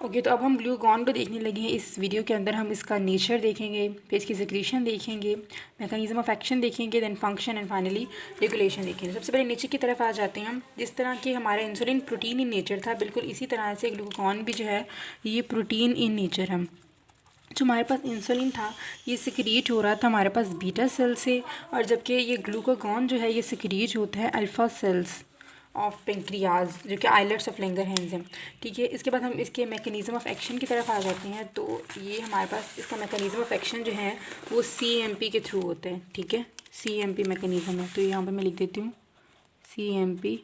Okay, तो अब हम ग्लूकान को देखने लगे हैं। इस वीडियो के अंदर हम इसका नेचर देखेंगे, फिर इसकी सिक्रीशन देखेंगे, मैकेनिज्म ऑफ एक्शन देखेंगे, then function and finally regulation देखेंगे। सबसे पहले नेचर की तरफ आ जाते हैं हम। जिस तरह के हमारा इंसुलिन प्रोटीन इन नेचर था, बिल्कुल इसी तरह से ग्लूकान भी जो है ये प्रोटीन इन नेचर है। जो हमारे पास इंसुलिन था ये सिक्रीट हो रहा था हमारे पास बीटा सेल से, और जबकि ये ग्लूकागॉन जो है ये सिक्रीट होता है अल्फ़ा सेल्स ऑफ पेंक्रियाज, जो कि आइलेट्स ऑफ लैंगरहैंस हैं। ठीक है, इसके बाद हम इसके मैकेनिज्म ऑफ एक्शन की तरफ आ जाते हैं। तो ये हमारे पास इसका मैकेनिज्म ऑफ एक्शन जो है वो CMP के थ्रू होते हैं। ठीक है, CMP मैकेनिज्म है, तो यहाँ पर मैं लिख देती हूँ CMP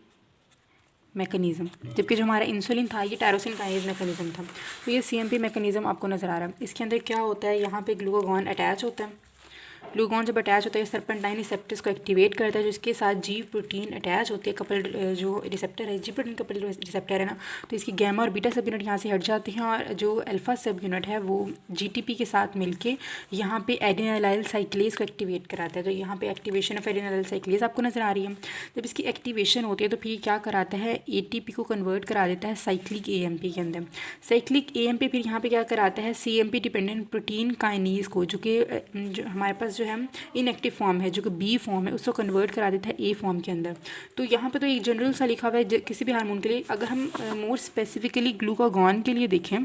मैकेनिज्म। जबकि जो हमारा इंसुलिन था ये टायरोसिन काइनेज मैकेनिज्म था। तो ये CMP मैकेनिज्म आपको नज़र आ रहा है। इसके अंदर क्या होता है, यहाँ पे ग्लूकागॉन अटैच होता है। ग्लूकागॉन जब अटैच होता है सर्पेंटाइन रिसेप्टर्स को एक्टिवेट करता है, जिसके साथ जी प्रोटीन अटैच होती है। कपल जो रिसेप्टर है, जी प्रोटीन कपल रिसेप्टर है ना, तो इसकी गैमा और बीटा सब यूनिट यहाँ से हट जाती हैं, और जो अल्फा सब यूनिट है वो GTP के साथ मिलके यहाँ पे एडिनाइल साइक्लेज को एक्टिवेट कराता है। तो यहाँ पे एक्टिवेशन ऑफ एडिनाइल साइक्लेज आपको नज़र आ रही है। जब इसकी एक्टिवेशन होती है तो फिर क्या कराता है, ATP को कन्वर्ट करा देता है साइक्लिक AMP के अंदर। साइक्लिक AMP फिर यहाँ पे क्या कराता है, CMP डिपेंडेंट प्रोटीन काइनीज को, जो कि जो हमारे पास जो है इनएक्टिव फॉर्म है, जो कि B फॉर्म है, उसको कन्वर्ट करा देता है A फॉर्म के अंदर। तो यहाँ पे तो एक जनरल सा लिखा हुआ है किसी भी हार्मोन के लिए। अगर हम मोर स्पेसिफिकली ग्लूकागॉन के लिए देखें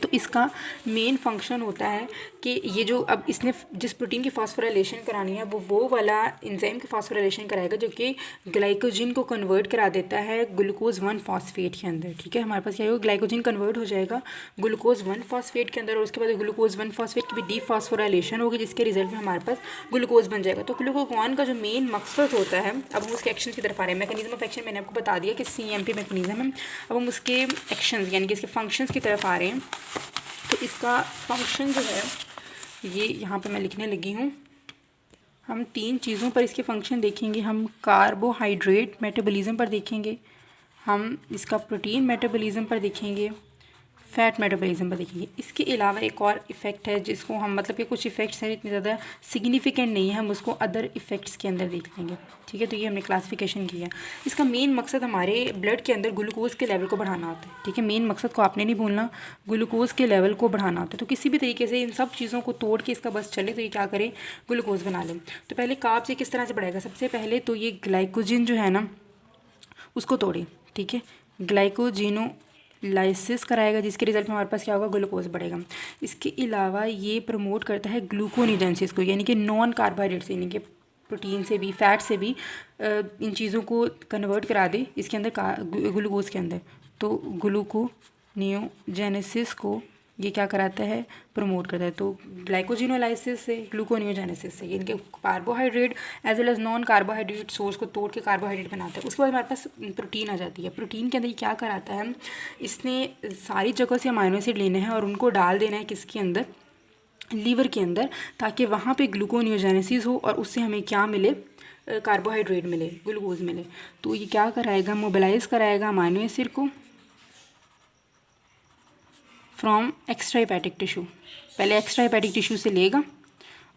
तो इसका मेन फंक्शन होता है कि ये जो अब इसने जिस प्रोटीन की फॉस्फोराइलेशन करानी है वो वाला एंजाइम की फॉस्फोराइलेशन कराएगा, जो कि ग्लाइकोजन को कन्वर्ट करा देता है ग्लूकोज 1 फॉस्फेट के अंदर। ठीक है, हमारे पास क्या होगा, ग्लाइकोजन कन्वर्ट हो जाएगा ग्लूकोज 1 फॉस्फेट के अंदर, और उसके बाद ग्लूकोज 1 फॉस्फेट की भी डीफॉस्फोराइलेशन होगी, जिसके रिजल्ट में हमारे पास ग्लूकोज बन जाएगा। तो ग्लूकागॉन का जो मेन मकसद होता है, अब हम उसके एक्शन की तरफ आ रहे हैं। मैकेनिज्म ऑफ एक्शन मैंने आपको बता दिया कि CMP मैकेनिज्म है। अब हम उसके एक्शन यानी कि इसके फंक्शंस की तरफ आ रहे हैं। तो इसका फंक्शन जो है ये यहाँ पे मैं लिखने लगी हूँ। हम 3 चीज़ों पर इसके फंक्शन देखेंगे। हम कार्बोहाइड्रेट मेटाबॉलिज्म पर देखेंगे, हम इसका प्रोटीन मेटाबॉलिज्म पर देखेंगे, फ़ैट मेटाबॉलिज्म पर देखेंगे। इसके अलावा एक और इफ़ेक्ट है जिसको हम, मतलब कि कुछ इफ़ेक्ट्स हैं इतने ज़्यादा सिग्निफिकेंट नहीं है, हम उसको अदर इफ़ेक्ट्स के अंदर देख लेंगे। ठीक है, तो ये हमने क्लासिफिकेशन किया। इसका मेन मकसद हमारे ब्लड के अंदर ग्लूकोज के लेवल को बढ़ाना होता है। ठीक है, मेन मकसद को आपने नहीं भूलना, ग्लूकोज के लेवल को बढ़ाना होता है। तो किसी भी तरीके से इन सब चीज़ों को तोड़ के इसका बस चले तो ये क्या करें, ग्लूकोज बना लें। तो पहले कार्ब्स ये किस तरह से बढ़ाएगा, सबसे पहले तो ये ग्लाइकोजन जो है ना उसको तोड़े। ठीक है, ग्लाइकोजिनो लाइसिस कराएगा, जिसके रिजल्ट में हमारे पास क्या होगा, ग्लूकोज बढ़ेगा। इसके अलावा ये प्रमोट करता है ग्लूकोनिजेंसिस को, यानी कि नॉन कार्बोहाइड्रेट से, यानी कि प्रोटीन से भी फैट से भी इन चीज़ों को कन्वर्ट करा दे इसके अंदर ग्लूकोज के अंदर। तो ग्लूकोनियोजेनेसिस को ये क्या कराता है, प्रमोट करता है। तो ग्लाइकोजिनोलाइसिस से, ग्लूकोनियोजेनेसिस से, यानी कि carbohydrate as well as non carbohydrate source को तोड़ के कार्बोहाइड्रेट बनाता है। उसके बाद हमारे पास प्रोटीन आ जाती है। प्रोटीन के अंदर क्या कराता है, इसने सारी जगह से अमाइनो एसिड लेने हैं और उनको डाल देना है किसके अंदर, लीवर के अंदर, ताकि वहाँ पे ग्लूकोनियोजेनेसिस हो और उससे हमें क्या मिले, कार्बोहाइड्रेट मिले, ग्लूकोज मिले। तो ये क्या कराएगा, मोबिलाइज कराएगा अमाइनो एसिड को फ्रॉम एक्स्ट्रा हेपेटिक टिश्यू। पहले एक्स्ट्रा हेपेटिक टिश्यू से लेगा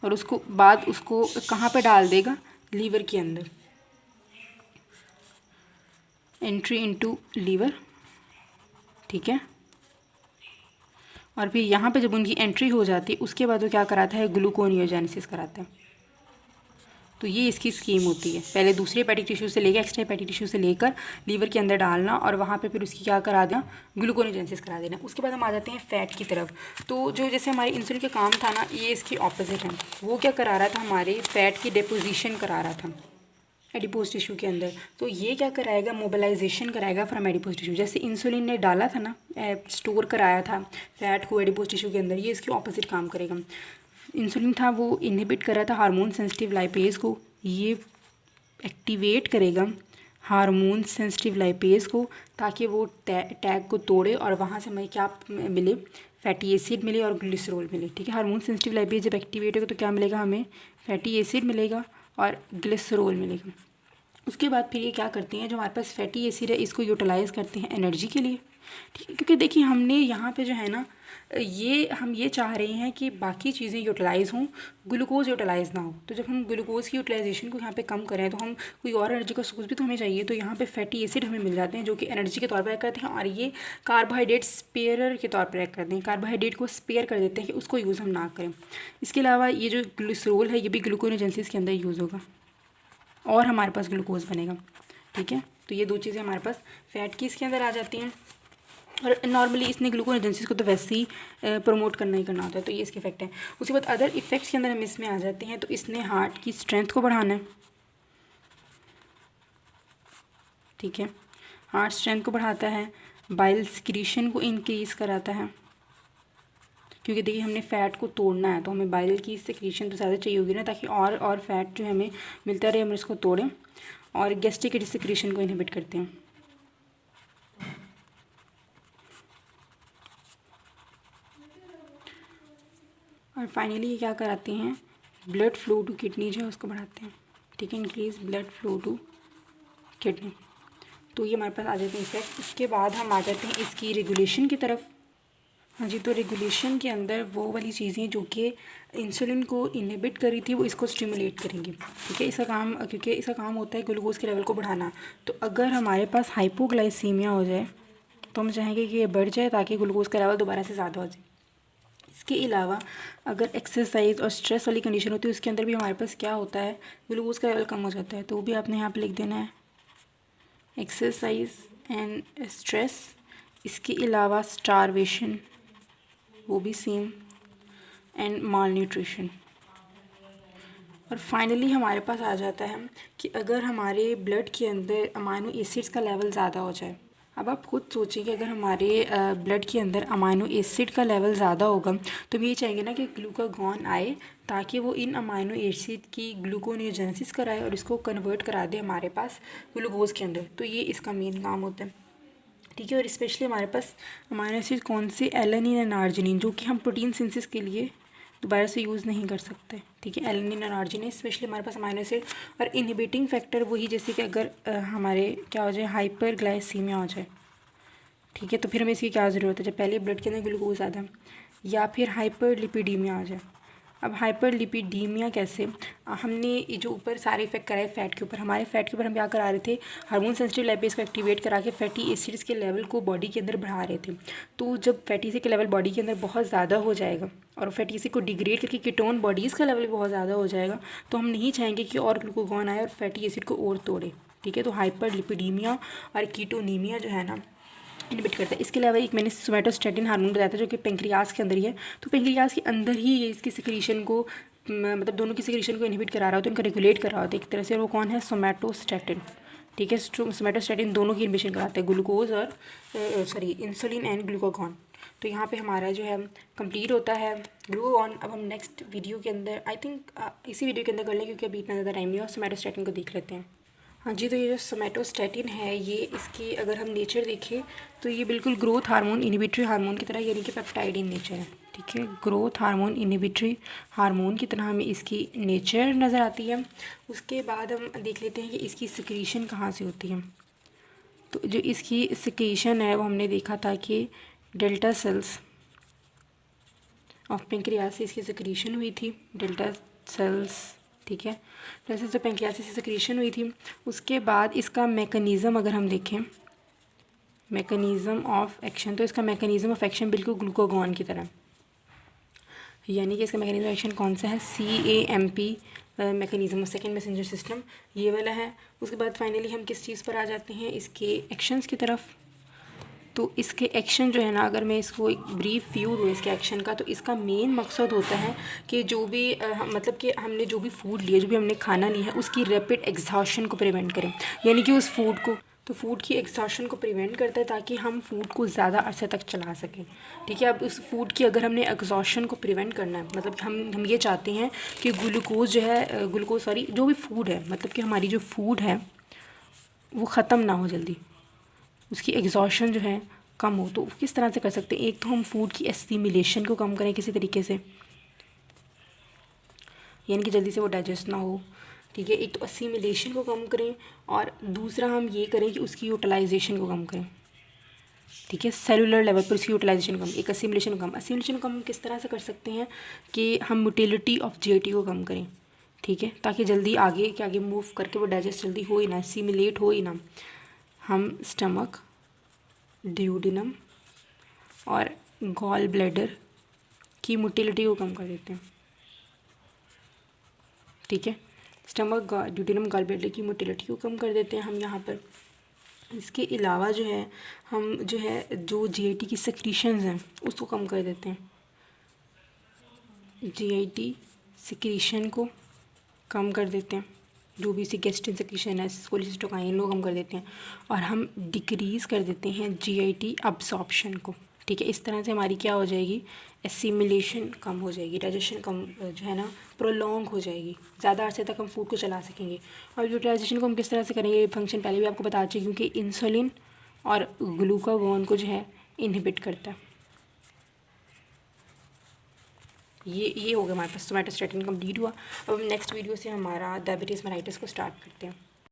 और उसको बाद उसको कहाँ पे डाल देगा, लीवर के अंदर। Entry into liver. ठीक है, और फिर यहाँ पे जब उनकी एंट्री हो जाती है उसके बाद वो क्या कराता है, ग्लूकोनियोजेनेसिस कराता है। तो ये इसकी स्कीम होती है, पहले दूसरे हेपेटिक टिश्यू से लेकर, एक्स्ट्रा हेपेटिक टिश्यू से लेकर लीवर के अंदर डालना और वहाँ पे फिर उसकी क्या करा देना, ग्लूकोनियोजेनेसिस करा देना। उसके बाद हम आ जाते हैं फ़ैट की तरफ। तो जो जैसे हमारे इंसुलिन का काम था ना, ये इसकी ऑपोजिट है। वो क्या करा रहा था, हमारे फ़ैट की डिपोजिशन करा रहा था एडिपोज टिश्यू के अंदर। तो ये क्या कराएगा, मोबिलाइजेशन कराएगा फ्रॉम एडिपोज टिश्यू। जैसे इंसुलिन ने डाला था ना, स्टोर कराया था फ़ैट को एडिपोज टिश्यू के अंदर, ये इसकी ऑपोजिट काम करेगा। इंसुलिन था वो इनहिबिट कर रहा था हार्मोन सेंसिटिव लाइपेज को, ये एक्टिवेट करेगा हार्मोन सेंसिटिव लाइपेज को, ताकि वो टैग को तोड़े और वहाँ से हमें क्या मिले, फैटी एसिड मिले और ग्लिसरॉल मिले। ठीक है, हार्मोन सेंसिटिव लाइपेज जब एक्टिवेट होगा तो क्या मिलेगा, हमें फैटी एसिड मिलेगा और ग्लिसरॉल मिलेगा। उसके बाद फिर ये क्या करते हैं, जो हमारे पास फैटी एसिड है इसको यूटिलाइज़ करते हैं एनर्जी के लिए। ठीक है, क्योंकि देखिए हमने यहाँ पे जो है ना हम ये चाह रहे हैं कि बाकी चीज़ें यूटिलाइज़ हों, ग्लूकोज यूटिलाइज़ ना हो। तो जब हम ग्लूकोज की यूटिलाइजेशन को यहाँ पे कम करें तो हम कोई और एनर्जी का सोर्स भी तो हमें चाहिए। तो यहाँ पे फैटी एसिड हमें मिल जाते हैं जो कि एनर्जी के तौर पर एक्ट करते हैं, और ये कार्बोहाइड्रेट स्पेयर के तौर पर एक्ट करते हैं, कार्बोहाइड्रेट को स्पेयर कर देते हैं कि उसको यूज़ हम ना करें। इसके अलावा ये जो ग्लिसरॉल है ये भी ग्लूकोनेजेंसिस के अंदर यूज़ होगा और हमारे पास ग्लूकोज बनेगा। ठीक है, तो ये दो चीज़ें हमारे पास फैट की इसके अंदर आ जाती हैं, और नॉर्मली इसने ग्लूकोनेजेंसिस को तो वैसे ही प्रमोट करना ही करना होता है। तो ये इसके इफेक्ट हैं। उसके बाद अदर इफेक्ट्स के अंदर हम इसमें आ जाते हैं। तो इसने हार्ट की स्ट्रेंथ को बढ़ाना है। ठीक है, हार्ट स्ट्रेंथ को बढ़ाता है, बाइल सिक्रीशन को इंक्रीज़ कराता है, क्योंकि देखिए हमने फ़ैट को तोड़ना है तो हमें बाइल की सिक्रीशन तो ज़्यादा चाहिए होगी ना, ताकि और फैट जो हमें मिलता रहे, हम इसको तोड़ें। और गैस्ट्रिक सिक्रीशन को इनहिबिट करते हैं। और फाइनली ये क्या कराते हैं, ब्लड फ्लो टू किडनी जो है उसको बढ़ाते हैं। ठीक है, increase blood flow to kidney. तो ये हमारे पास आ जाते हैं इफेक्ट। उसके बाद हम आ जाते हैं इसकी रेगुलेशन की तरफ। हाँ जी, तो रेगुलेशन के अंदर वो वाली चीज़ें जो कि इंसुलिन को इनहिबिट करी थी वो इसको स्टिमुलेट करेंगी। ठीक है, इसका काम, क्योंकि इसका काम होता है ग्लूकोज के लेवल को बढ़ाना। तो अगर हमारे पास हाइपोग्लाइसीमिया हो जाए तो हम चाहेंगे कि ये बढ़ जाए ताकि ग्लूकोज का लेवल दोबारा से ज़्यादा हो जाए। इसके अलावा अगर एक्सरसाइज और स्ट्रेस वाली कंडीशन होती है उसके अंदर भी हमारे पास क्या होता है, ग्लूकोज का लेवल कम हो जाता है। तो वो भी आपने यहाँ पे लिख देना है, एक्सरसाइज एंड स्ट्रेस। इसके अलावा स्टारवेशन, वो भी सेम, एंड माल न्यूट्रिशन। और फाइनली हमारे पास आ जाता है कि अगर हमारे ब्लड के अंदर अमाइनो एसिड्स का लेवल ज़्यादा हो जाए। अब आप खुद सोचिए कि अगर हमारे ब्लड के अंदर अमाइनो एसिड का लेवल ज़्यादा होगा तो हम ये चाहेंगे ना कि ग्लूकागॉन आए ताकि वो इन अमाइनो एसिड की ग्लूकोनेजेंसिस कराए और इसको कन्वर्ट करा दे हमारे पास ग्लूकोज के अंदर। तो ये इसका मेन काम होता है। ठीक है, और स्पेशली हमारे पास अमाइनो एसिड कौन से, एलानिन एंड आर्जिनिन, जो कि हम प्रोटीन सिंथेसिस के लिए दोबारा से यूज़ नहीं कर सकते। ठीक है, एलानिन और आर्जिनिन स्पेशली हमारे पास अमाइनो एसिड। और इनहिबिटिंग फैक्टर वही, जैसे कि अगर हमारे क्या हो जाए, हाइपरग्लाइसीमिया हो जाए। ठीक है, तो फिर हमें इसकी क्या ज़रूरत है, जब पहले ब्लड के अंदर ग्लूकोज आता है, या फिर हाइपरलिपिडीमिया आ जाए। अब हाइपरलिपिडीमिया कैसे, हमने ये जो ऊपर सारे इफेक्ट कराए फ़ैट के ऊपर, हमारे फ़ैट के ऊपर हम क्या करा रहे थे, हार्मोन सेंसिटिव लाइपेज को एक्टिवेट करा के फैटी एसिड्स के लेवल को बॉडी के अंदर बढ़ा रहे थे। तो जब फैटी एसिड का लेवल बॉडी के अंदर बहुत ज़्यादा हो जाएगा और फैटी एसिड को डिग्रेड करके कीटोन बॉडीज़ का लेवल बहुत ज़्यादा हो जाएगा, तो हम नहीं चाहेंगे कि और ग्लूकागॉन आए और फैटी एसिड को और तोड़े। ठीक है, तो हाइपरलिपिडीमिया और कीटोनीमिया जो है ना इनहिबिट करता है। इसके अलावा एक मैंने सोमैटोस्टैटिन हार्मोन बताया था जो कि पेंक्रियाज के अंदर ही है। तो पेंक्रियाज के अंदर ही ये इसकी सिक्रीशन को, मतलब दोनों की सिक्रीशन को इनहिबिट करा रहा होता है, उनका रेगुलेट करा होता है एक तरह से। और वो कौन है, सोमैटोस्टैटिन। ठीक है, सोमैटोस्टैटिन दोनों की इनहिबिशन कराते हैं, ग्लूकोज और इंसुलिन एंड ग्लूकागॉन। तो यहाँ पे हमारा जो है कंप्लीट होता है ग्लूकागॉन। अब हम नेक्स्ट वीडियो के अंदर, आई थिंक इसी वीडियो के अंदर कर लें क्योंकि अभी इतना ज़्यादा टाइम नहीं है, और सोमैटोस्टैटिन को देख लेते हैं। हाँ जी, तो ये जो सोमैटोस्टैटिन है, ये इसकी अगर हम नेचर देखें तो ये बिल्कुल ग्रोथ हार्मोन, इनहिबिटरी हार्मोन की तरह, यानी कि पेप्टाइड इन नेचर है। ठीक है, ग्रोथ हार्मोन, इनहिबिटरी हार्मोन की तरह हमें इसकी नेचर नज़र आती है। उसके बाद हम देख लेते हैं कि इसकी सिक्रीशन कहाँ से होती है। तो जो इसकी सिक्रीशन है वो हमने देखा था कि डेल्टा सेल्स ऑफ पेंक्रियास से इसकी सिक्रीशन हुई थी, डेल्टा सेल्स। ठीक है, जैसे जो पेंक्रियासिस से सिक्रीशन हुई थी। उसके बाद इसका मैकेनिज़्म अगर हम देखें, मैकेनिज़्म ऑफ एक्शन, तो इसका मैकेनिज़्म ऑफ एक्शन बिल्कुल ग्लूकागॉन की तरह, यानी कि इसका मैकेनिज़्म ऑफ एक्शन कौन सा है, CAMP mechanism, second messenger system, ये वाला है। उसके बाद फाइनली हम किस चीज़ पर आ जाते हैं, इसके एक्शंस की तरफ। तो इसके एक्शन जो है ना, अगर मैं इसको एक ब्रीफ व्यू दूँ इसके एक्शन का, तो इसका मेन मकसद होता है कि जो भी मतलब कि हमने जो भी फूड लिया, जो भी हमने खाना लिया है, उसकी रैपिड एग्जॉशन को प्रिवेंट करें, यानी कि उस फूड को, तो फूड की एग्जॉशन को प्रिवेंट करता है ताकि हम फूड को ज़्यादा अरसे तक चला सकें। ठीक है, अब उस फूड की अगर हमने एग्जॉशन को प्रिवेंट करना है, मतलब हम ये चाहते हैं कि ग्लूकोज जो है, जो भी फूड है, मतलब कि हमारी जो फूड है वो ख़त्म ना हो जल्दी, उसकी एग्जॉशन जो है कम हो। तो किस तरह से कर सकते हैं, एक तो हम फूड की एसिमिलेशन को कम करें किसी तरीके से, यानी कि जल्दी से वो डाइजेस्ट ना हो। ठीक है, एक तो एसिमिलेशन को कम करें, और दूसरा हम ये करें कि उसकी यूटिलाइजेशन को कम करें। ठीक है। सेलुलर लेवल पर उसकी यूटिलाइजेशन कम, एक असिमिलेशन कम। असिमिलेशन कम किस तरह से कर सकते हैं कि हम मोटिलिटी ऑफ जीआईटी को कम करें, ठीक है, ताकि जल्दी आगे के आगे मूव करके वो डाइजेस्ट जल्दी हो ही ना, असिमिलेट हो ही ना। हम स्टमक, ड्यूडेनम और गॉल ब्लैडर की को कम कर देते हैं, ठीक है। स्टमक, ड्यूडेनम, गॉल ब्लैडर की मोटिलिटी को कम कर देते हैं हम यहाँ पर। इसके अलावा जो है हम जो जीआईटी की सेक्रीशंस हैं उसको कम कर देते हैं। जीआईटी सेक्रीशन को कम कर देते हैं, जो भी सी गैस्ट्रिन सेक्रीशन है, कोलिसिस्टोकाइन को कम कर देते हैं। और हम डिक्रीज़ कर देते हैं जीआईटी अब्सॉर्प्शन को, ठीक है। इस तरह से हमारी क्या हो जाएगी, एसिमिलेशन कम हो जाएगी, डाइजेशन कम जो है ना प्रोलॉन्ग हो जाएगी, ज़्यादा अरसे तक हम फूड को चला सकेंगे। और यूटिलाइजेशन को हम किस तरह से करेंगे, ये फंक्शन पहले भी आपको बता चुकी हूँ कि इंसुलिन और ग्लूकागॉन को जो है इनहिबिट करता है। ये हो गया हमारे पास सोमैटोस्टैटिन कंप्लीट हुआ। अब हम नेक्स्ट वीडियो से हमारा डायबिटीज़ मेलाइटिस को स्टार्ट करते हैं।